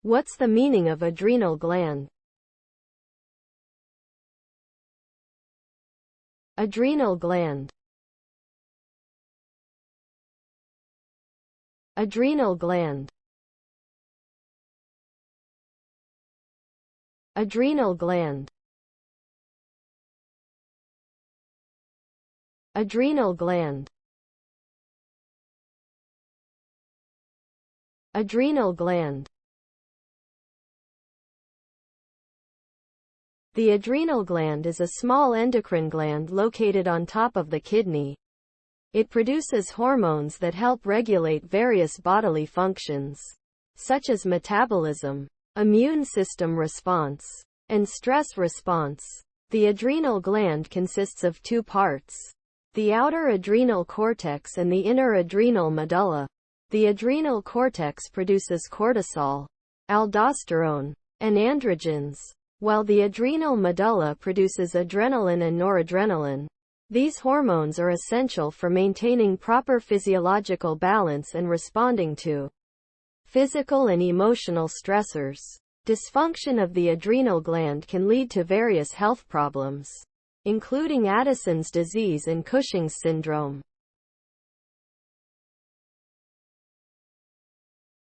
What's the meaning of adrenal gland? Adrenal gland. Adrenal gland. Adrenal gland. Adrenal gland. Adrenal gland. The adrenal gland is a small endocrine gland located on top of the kidney. It produces hormones that help regulate various bodily functions, such as metabolism, immune system response, and stress response. The adrenal gland consists of two parts: the outer adrenal cortex and the inner adrenal medulla. The adrenal cortex produces cortisol, aldosterone, and androgens, while the adrenal medulla produces adrenaline and noradrenaline. These hormones are essential for maintaining proper physiological balance and responding to physical and emotional stressors. Dysfunction of the adrenal gland can lead to various health problems, including Addison's disease and Cushing's syndrome.